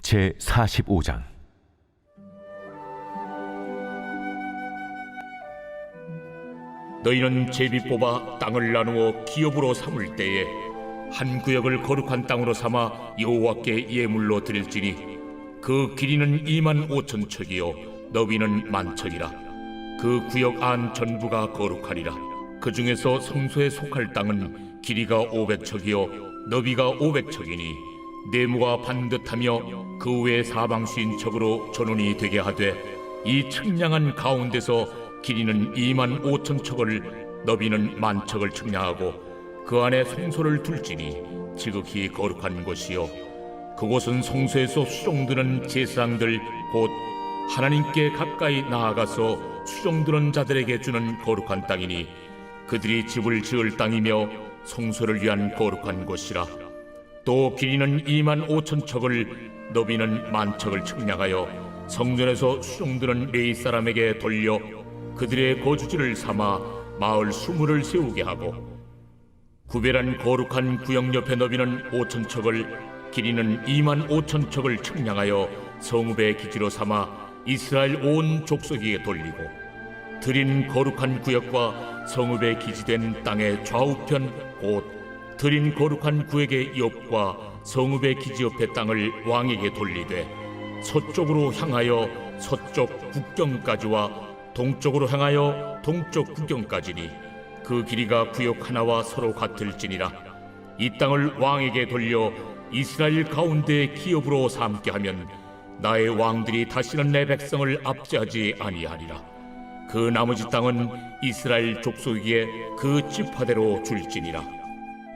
제45장. 너희는 제비 뽑아 땅을 나누어 기업으로 삼을 때에 한 구역을 거룩한 땅으로 삼아 여호와께 예물로 드릴지니 그 길이는 25,000척이요 너비는 10,000척이라. 그 구역 안 전부가 거룩하리라. 그 중에서 성소에 속할 땅은 길이가 500척이요 너비가 500척이니 네모가 반듯하며 그 외 사방 쉰척으로 전원이 되게 하되, 이 측량한 가운데서 길이는 25,000척을 너비는 10,000척을 측량하고 그 안에 성소를 둘지니 지극히 거룩한 곳이요 그곳은 성소에서 수종드는 제사장들 곧 하나님께 가까이 나아가서 수종드는 자들에게 주는 거룩한 땅이니 그들이 집을 지을 땅이며 성소를 위한 거룩한 곳이라. 또 길이는 25,000척을 너비는 10,000척을 측량하여 성전에서 수종드는 레위 사람에게 돌려 그들의 거주지를 삼아 마을 수물을 세우게 하고, 구별한 거룩한 구역 옆에 너비는 5,000척을 길이는 25,000척을 측량하여 성읍의 기지로 삼아 이스라엘 온 족속에게 돌리고, 드린 거룩한 구역과 성읍의 기지된 땅의 좌우편 곧 드린 거룩한 구역의 옆과 성읍의 기지 옆의 땅을 왕에게 돌리되, 서쪽으로 향하여 서쪽 국경까지와 동쪽으로 향하여 동쪽 국경까지니 그 길이가 구역 하나와 서로 같을지니라. 이 땅을 왕에게 돌려 이스라엘 가운데 기업으로 삼게 하면 나의 왕들이 다시는 내 백성을 압제하지 아니하리라. 그 나머지 땅은 이스라엘 족속에게 그 지파대로 줄지니라.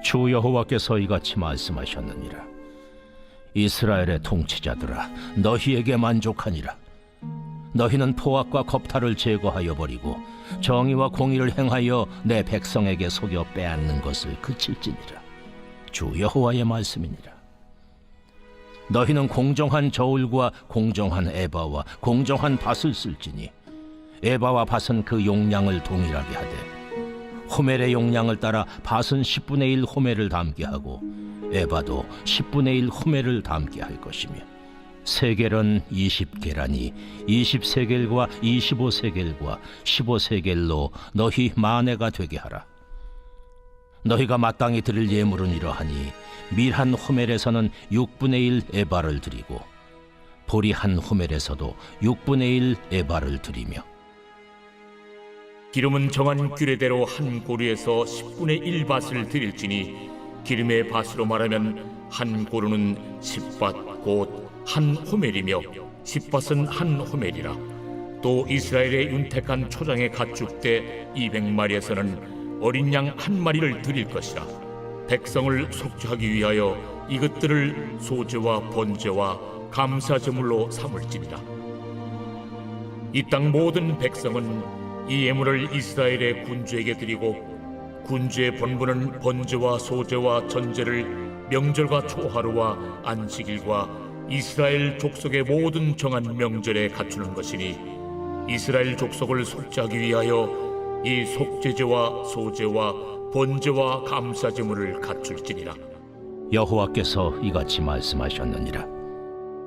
주 여호와께서 이같이 말씀하셨느니라. 이스라엘의 통치자들아, 너희에게 만족하니라. 너희는 포악과 겁탈을 제거하여 버리고 정의와 공의를 행하여 내 백성에게 속여 빼앗는 것을 그칠지니라. 주 여호와의 말씀이니라. 너희는 공정한 저울과 공정한 에바와 공정한 밭을 쓸지니 에바와 밭은 그 용량을 동일하게 하되 호멜의 용량을 따라 밭은 10분의 1 호멜을 담게 하고 에바도 10분의 1 호멜을 담게 할 것이며, 세겔은 20계란이 20세겔과 25세겔과 15세겔로 너희 만회가 되게 하라. 너희가 마땅히 드릴 예물은 이러하니 밀 한 호멜에서는 6분의 1 에바를 드리고 보리 한 호멜에서도 6분의 1 에바를 드리며, 기름은 정한 규례대로 한 고루에서 10분의 1밭을 드릴지니 기름의 밭으로 말하면 한 고루는 10밭 곧 한 호멜이며 10밭은 한 호멜이라. 또 이스라엘의 윤택한 초장의 가축대 200마리에서는 어린 양 한 마리를 드릴 것이라. 백성을 속죄하기 위하여 이것들을 소제와 번제와 감사제물로 삼을지니라. 이 땅 모든 백성은 이 예물을 이스라엘의 군주에게 드리고, 군주의 본분은 번제와 소제와 전제를 명절과 초하루와 안식일과 이스라엘 족속의 모든 정한 명절에 갖추는 것이니 이스라엘 족속을 속죄하기 위하여 이 속죄제와 소제와 번제와 감사제물을 갖출지니라. 여호와께서 이같이 말씀하셨느니라.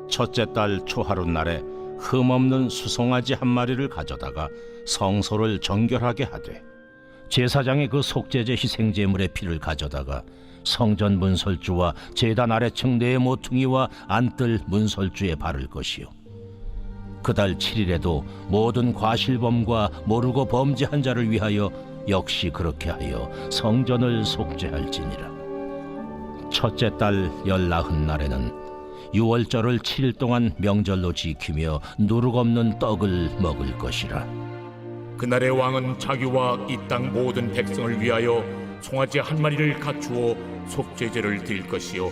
첫째 달 초하루 날에 흠없는 수송아지 한 마리를 가져다가 성소를 정결하게 하되, 제사장이 그 속죄제 희생제물의 피를 가져다가 성전 문설주와 제단 아래층 네 모퉁이와 안뜰 문설주에 바를 것이요, 그달 7일에도 모든 과실범과 모르고 범죄한 자를 위하여 역시 그렇게 하여 성전을 속죄할지니라. 첫째 달 19날에는 유월절을 7일 동안 명절로 지키며 누룩 없는 떡을 먹을 것이라. 그날의 왕은 자기와 이 땅 모든 백성을 위하여 송아지 한 마리를 갖추어 속죄제를 드릴 것이요,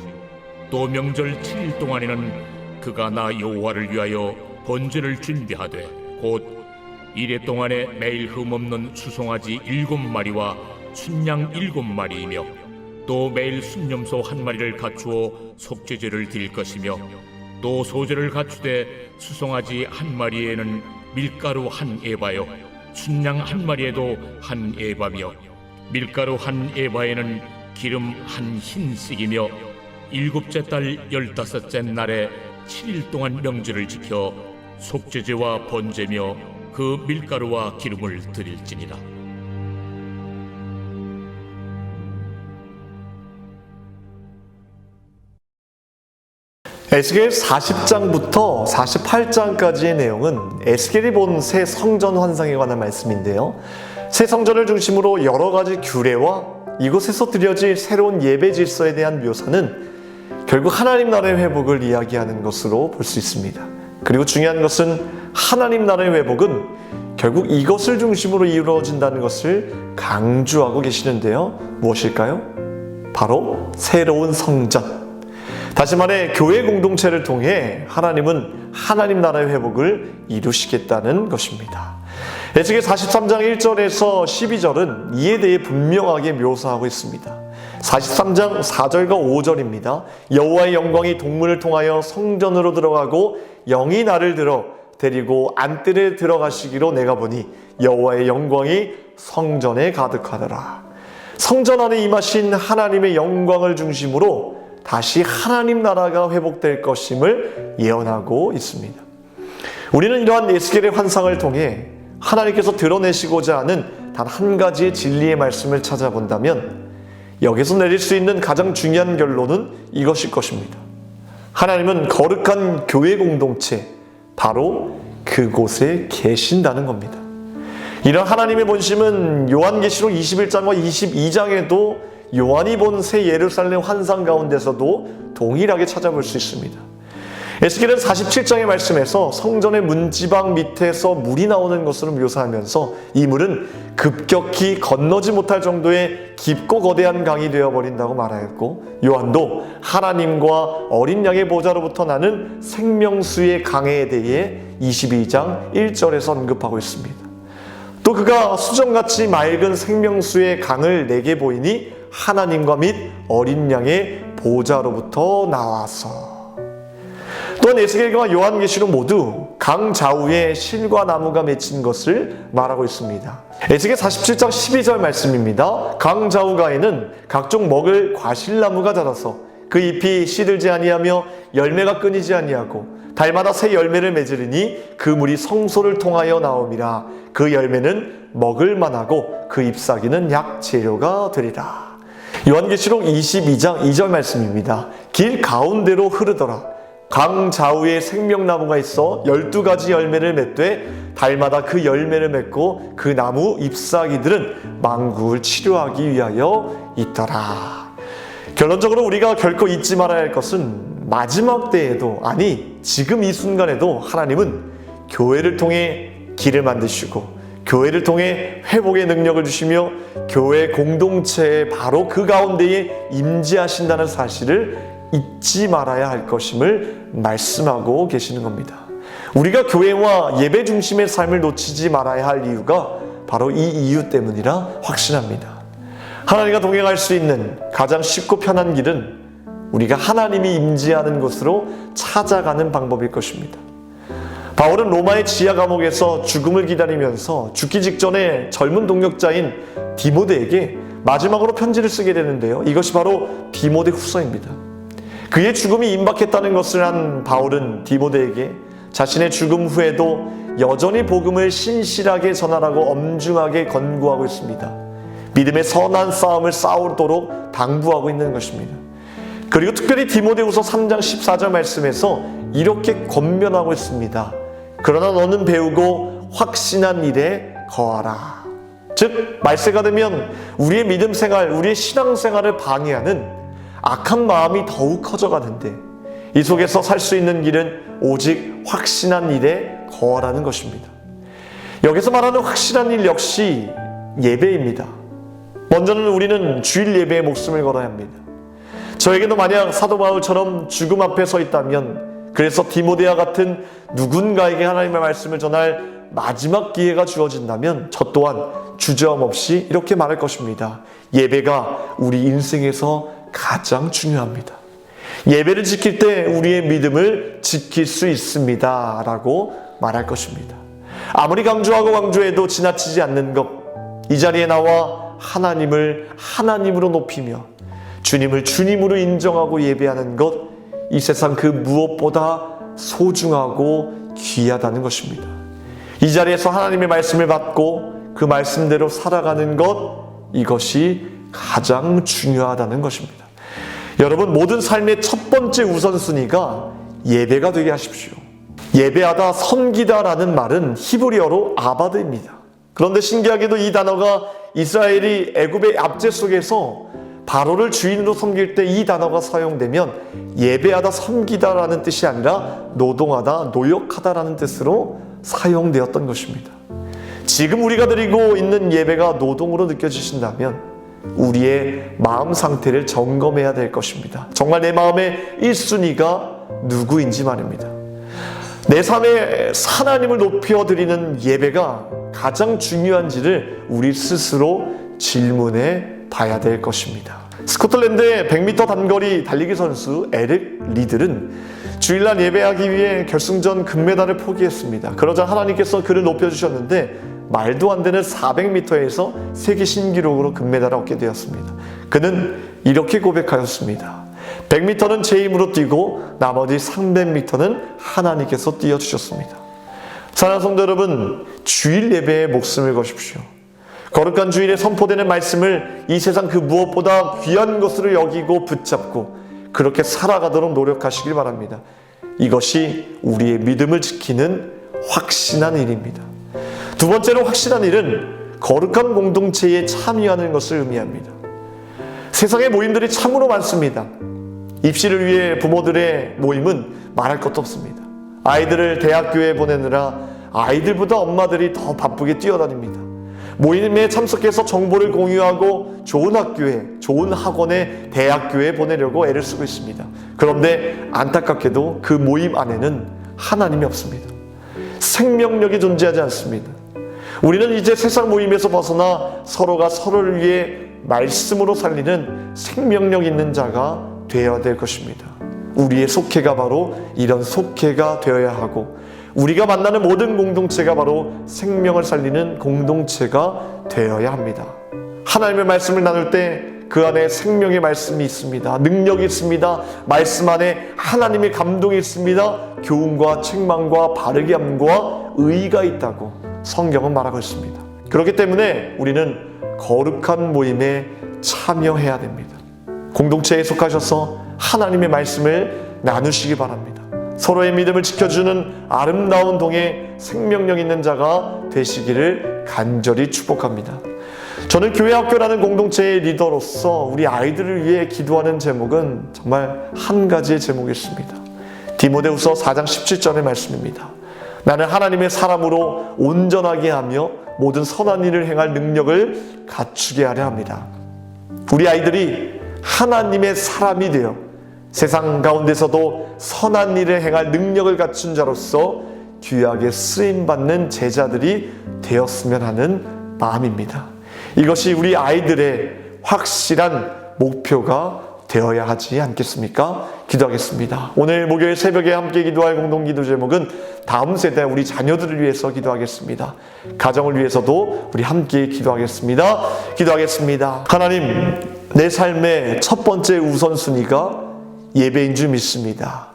또 명절 7일 동안에는 그가 나 여호와를 위하여 번제를 준비하되 곧 이래 동안에 매일 흠없는 수송아지 7마리와 순양 7마리이며 또 매일 순염소 한 마리를 갖추어 속죄제를 드릴 것이며, 또 소제를 갖추되 수송아지 한 마리에는 밀가루 한 에바요 순양 한 마리에도 한 에바며 밀가루 한 에바에는 기름 한 흰씩이며, 일곱째 달 15째 날에 7일 동안 명절을 지켜 속죄제와 번제며 그 밀가루와 기름을 드릴지니라. 에스겔 40장부터 48장까지의 내용은 에스겔이 본 새 성전 환상에 관한 말씀인데요. 새 성전을 중심으로 여러 가지 규례와 이곳에서 드려질 새로운 예배 질서에 대한 묘사는 결국 하나님 나라의 회복을 이야기하는 것으로 볼 수 있습니다. 그리고 중요한 것은 하나님 나라의 회복은 결국 이것을 중심으로 이루어진다는 것을 강조하고 계시는데요. 무엇일까요? 바로 새로운 성전. 다시 말해 교회 공동체를 통해 하나님은 하나님 나라의 회복을 이루시겠다는 것입니다. 에스겔 43장 1절에서 12절은 이에 대해 분명하게 묘사하고 있습니다. 43장 4절과 5절입니다. 여호와의 영광이 동문을 통하여 성전으로 들어가고 영이 나를 들어 데리고 안뜰에 들어가시기로 내가 보니 여호와의 영광이 성전에 가득하더라. 성전 안에 임하신 하나님의 영광을 중심으로 다시 하나님 나라가 회복될 것임을 예언하고 있습니다. 우리는 이러한 에스겔의 환상을 통해 하나님께서 드러내시고자 하는 단 한 가지의 진리의 말씀을 찾아본다면 여기서 내릴 수 있는 가장 중요한 결론은 이것일 것입니다. 하나님은 거룩한 교회 공동체, 바로 그곳에 계신다는 겁니다. 이런 하나님의 본심은 요한계시록 21장과 22장에도 요한이 본 새 예루살렘 환상 가운데서도 동일하게 찾아볼 수 있습니다. 에스겔은 47장의 말씀에서 성전의 문지방 밑에서 물이 나오는 것으로 묘사하면서 이 물은 급격히 건너지 못할 정도의 깊고 거대한 강이 되어버린다고 말하였고, 요한도 하나님과 어린 양의 보좌로부터 나는 생명수의 강에 대해 22장 1절에서 언급하고 있습니다. 또 그가 수정같이 맑은 생명수의 강을 내게 보이니 하나님과 및 어린 양의 보좌로부터 나와서. 또한 에스겔과 요한계시록 모두 강 좌우에 실과 나무가 맺힌 것을 말하고 있습니다. 에스겔 47장 12절 말씀입니다. 강 좌우가에는 각종 먹을 과실나무가 자라서 그 잎이 시들지 아니하며 열매가 끊이지 아니하고 달마다 새 열매를 맺으리니 그 물이 성소를 통하여 나옴이라. 그 열매는 먹을 만하고 그 잎사귀는 약 재료가 되리라. 요한계시록 22장 2절 말씀입니다. 길 가운데로 흐르더라. 강 좌우에 생명나무가 있어 12가지 열매를 맺되 달마다 그 열매를 맺고 그 나무 잎사귀들은 만국을 치료하기 위하여 있더라. 결론적으로 우리가 결코 잊지 말아야 할 것은 마지막 때에도, 아니 지금 이 순간에도 하나님은 교회를 통해 길을 만드시고 교회를 통해 회복의 능력을 주시며 교회 공동체에 바로 그 가운데에 임재하신다는 사실을 잊지 말아야 할 것임을 말씀하고 계시는 겁니다. 우리가 교회와 예배 중심의 삶을 놓치지 말아야 할 이유가 바로 이 이유 때문이라 확신합니다. 하나님과 동행할 수 있는 가장 쉽고 편한 길은 우리가 하나님이 임재하는 곳으로 찾아가는 방법일 것입니다. 바울은 로마의 지하 감옥에서 죽음을 기다리면서 죽기 직전에 젊은 동역자인 디모데에게 마지막으로 편지를 쓰게 되는데요. 이것이 바로 디모데 후서입니다. 그의 죽음이 임박했다는 것을 한 바울은 디모데에게 자신의 죽음 후에도 여전히 복음을 신실하게 전하라고 엄중하게 권고하고 있습니다. 믿음의 선한 싸움을 싸우도록 당부하고 있는 것입니다. 그리고 특별히 디모데후서 3장 14절 말씀에서 이렇게 권면하고 있습니다. 그러나 너는 배우고 확신한 일에 거하라. 즉 말세가 되면 우리의 믿음 생활, 우리의 신앙 생활을 방해하는 악한 마음이 더욱 커져가는데 이 속에서 살 수 있는 길은 오직 확신한 일에 거하라는 것입니다. 여기서 말하는 확실한 일 역시 예배입니다. 먼저는 우리는 주일 예배에 목숨을 걸어야 합니다. 저에게도 만약 사도 바울처럼 죽음 앞에 서 있다면, 그래서 디모데와 같은 누군가에게 하나님의 말씀을 전할 마지막 기회가 주어진다면 저 또한 주저함없이 이렇게 말할 것입니다. 예배가 우리 인생에서 가장 중요합니다. 예배를 지킬 때 우리의 믿음을 지킬 수 있습니다 라고 말할 것입니다. 아무리 강조하고 강조해도 지나치지 않는 것, 이 자리에 나와 하나님을 하나님으로 높이며 주님을 주님으로 인정하고 예배하는 것, 이 세상 그 무엇보다 소중하고 귀하다는 것입니다. 이 자리에서 하나님의 말씀을 받고 그 말씀대로 살아가는 것, 이것이 가장 중요하다는 것입니다. 여러분, 모든 삶의 첫 번째 우선순위가 예배가 되게 하십시오. 예배하다, 섬기다라는 말은 히브리어로 아바드입니다. 그런데 신기하게도 이 단어가 이스라엘이 애굽의 압제 속에서 바로를 주인으로 섬길 때 이 단어가 사용되면 예배하다, 섬기다라는 뜻이 아니라 노동하다, 노역하다라는 뜻으로 사용되었던 것입니다. 지금 우리가 드리고 있는 예배가 노동으로 느껴지신다면 우리의 마음 상태를 점검해야 될 것입니다. 정말 내 마음의 1순위가 누구인지 말입니다. 내 삶에 하나님을 높여드리는 예배가 가장 중요한지를 우리 스스로 질문해 봐야 될 것입니다. 스코틀랜드의 100m 단거리 달리기 선수 에릭 리들은 주일날 예배하기 위해 결승전 금메달을 포기했습니다. 그러자 하나님께서 그를 높여주셨는데 말도 안 되는 400m에서 세계 신기록으로 금메달을 얻게 되었습니다. 그는 이렇게 고백하였습니다. 100m는 제 힘으로 뛰고 나머지 300m는 하나님께서 뛰어주셨습니다. 사랑하는 성도 여러분, 주일 예배에 목숨을 거십시오. 거룩한 주일에 선포되는 말씀을 이 세상 그 무엇보다 귀한 것으로 여기고 붙잡고 그렇게 살아가도록 노력하시길 바랍니다. 이것이 우리의 믿음을 지키는 확신한 일입니다. 두 번째로 확실한 일은 거룩한 공동체에 참여하는 것을 의미합니다. 세상의 모임들이 참으로 많습니다. 입시를 위해 부모들의 모임은 말할 것도 없습니다. 아이들을 대학교에 보내느라 아이들보다 엄마들이 더 바쁘게 뛰어다닙니다. 모임에 참석해서 정보를 공유하고 좋은 학교에, 좋은 학원에, 대학교에 보내려고 애를 쓰고 있습니다. 그런데 안타깝게도 그 모임 안에는 하나님이 없습니다. 생명력이 존재하지 않습니다. 우리는 이제 세상 모임에서 벗어나 서로가 서로를 위해 말씀으로 살리는 생명력 있는 자가 되어야 될 것입니다. 우리의 속회가 바로 이런 속회가 되어야 하고 우리가 만나는 모든 공동체가 바로 생명을 살리는 공동체가 되어야 합니다. 하나님의 말씀을 나눌 때 그 안에 생명의 말씀이 있습니다. 능력이 있습니다. 말씀 안에 하나님의 감동이 있습니다. 교훈과 책망과 바르게 함과 의가 있다고 성경은 말하고 있습니다. 그렇기 때문에 우리는 거룩한 모임에 참여해야 됩니다. 공동체에 속하셔서 하나님의 말씀을 나누시기 바랍니다. 서로의 믿음을 지켜주는 아름다운 동에 생명력 있는 자가 되시기를 간절히 축복합니다. 저는 교회학교라는 공동체의 리더로서 우리 아이들을 위해 기도하는 제목은 정말 한 가지의 제목이 있습니다. 디모데후서 4장 17절의 말씀입니다. 나는 하나님의 사람으로 온전하게 하며 모든 선한 일을 행할 능력을 갖추게 하려 합니다. 우리 아이들이 하나님의 사람이 되어 세상 가운데서도 선한 일을 행할 능력을 갖춘 자로서 귀하게 쓰임받는 제자들이 되었으면 하는 마음입니다. 이것이 우리 아이들의 확실한 목표가 되어야 하지 않겠습니까? 기도하겠습니다. 오늘 목요일 새벽에 함께 기도할 공동기도 제목은 다음 세대 우리 자녀들을 위해서 기도하겠습니다. 가정을 위해서도 우리 함께 기도하겠습니다. 기도하겠습니다. 하나님, 내 삶의 첫 번째 우선순위가 예배인 줄 믿습니다.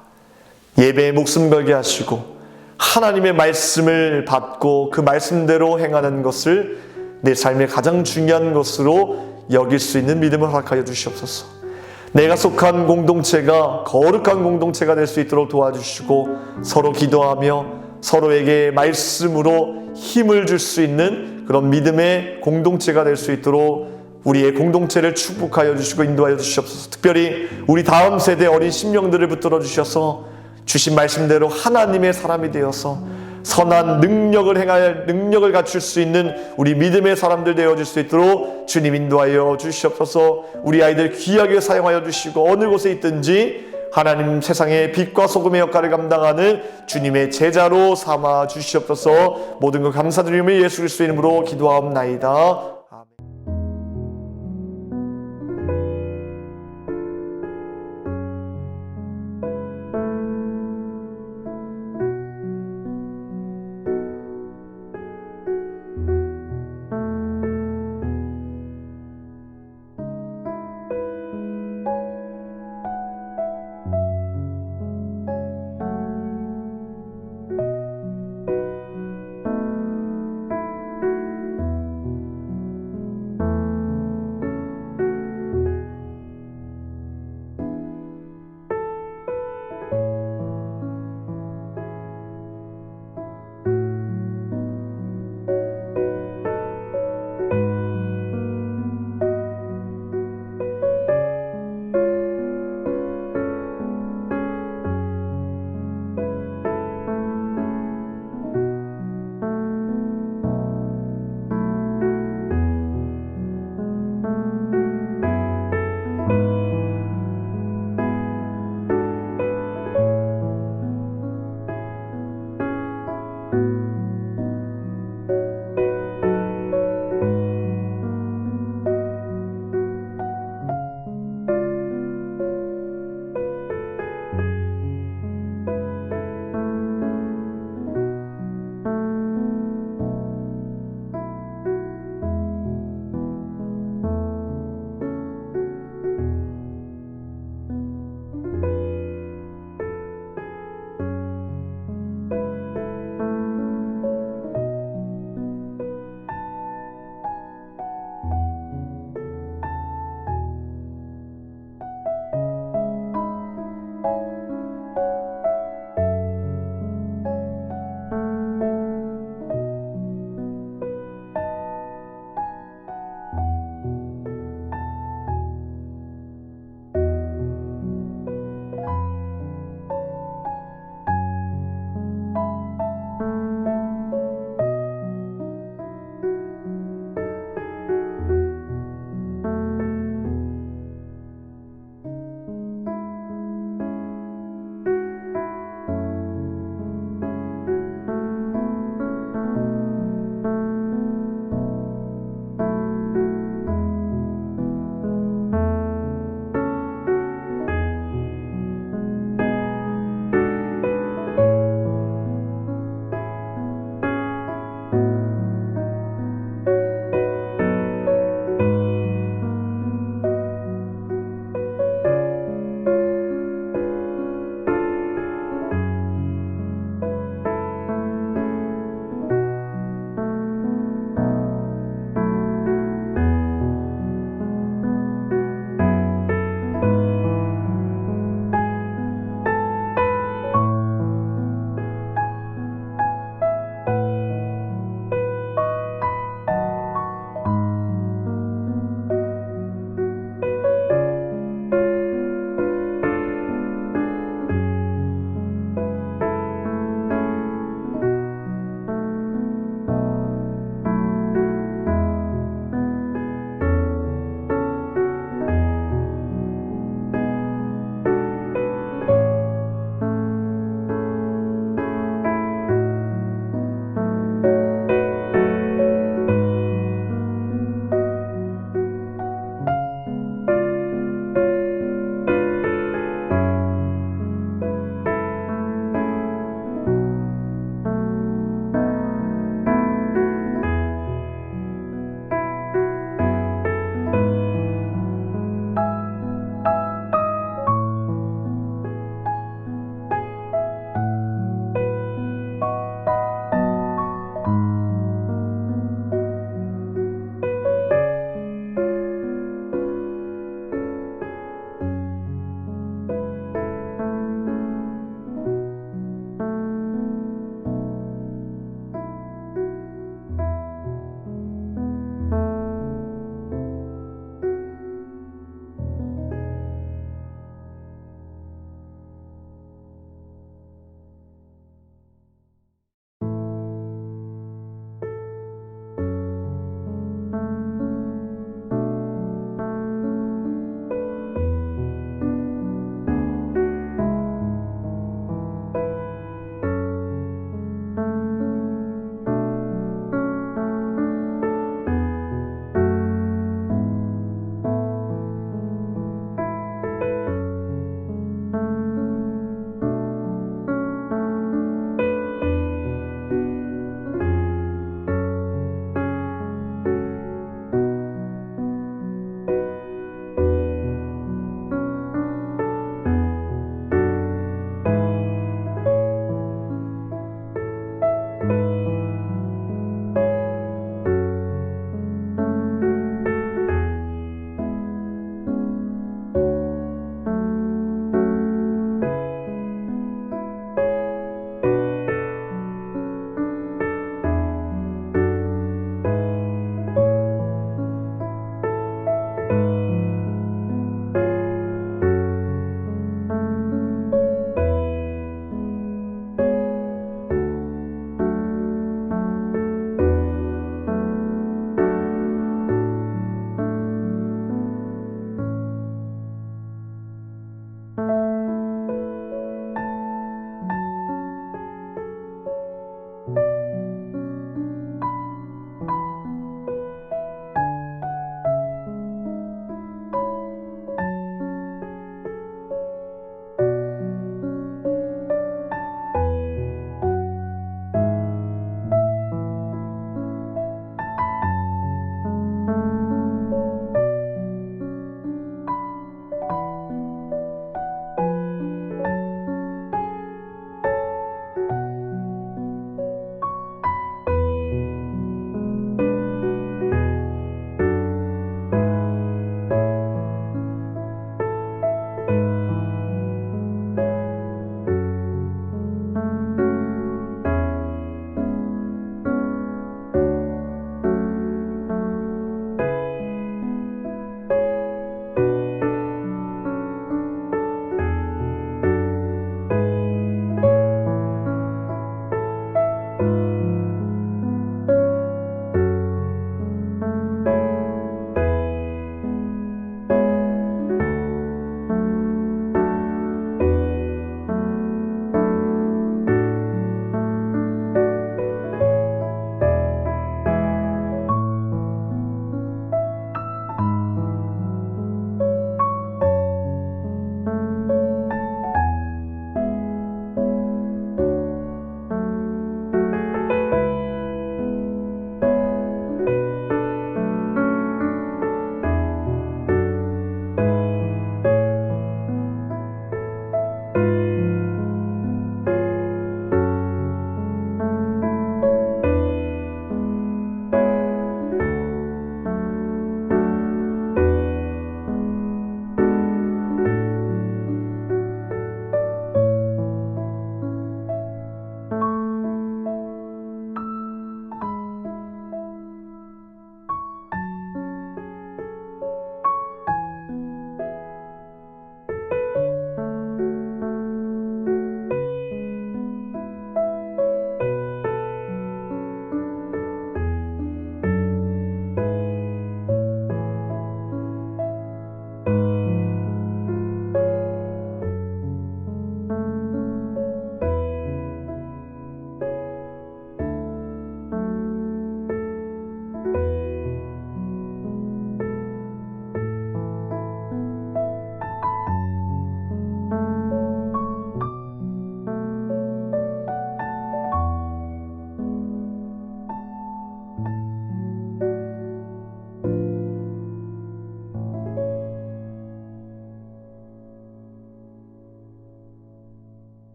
예배에 목숨 걸게 하시고 하나님의 말씀을 받고 그 말씀대로 행하는 것을 내 삶의 가장 중요한 것으로 여길 수 있는 믿음을 허락하여 주시옵소서. 내가 속한 공동체가 거룩한 공동체가 될 수 있도록 도와주시고 서로 기도하며 서로에게 말씀으로 힘을 줄 수 있는 그런 믿음의 공동체가 될 수 있도록 우리의 공동체를 축복하여 주시고 인도하여 주시옵소서. 특별히 우리 다음 세대 어린 심령들을 붙들어 주셔서 주신 말씀대로 하나님의 사람이 되어서 선한 능력을 행할 능력을 갖출 수 있는 우리 믿음의 사람들 되어줄 수 있도록 주님 인도하여 주시옵소서. 우리 아이들 귀하게 사용하여 주시고 어느 곳에 있든지 하나님 세상의 빛과 소금의 역할을 감당하는 주님의 제자로 삼아 주시옵소서. 모든 것 감사드리며 예수 그리스도의 이름으로 기도하옵나이다.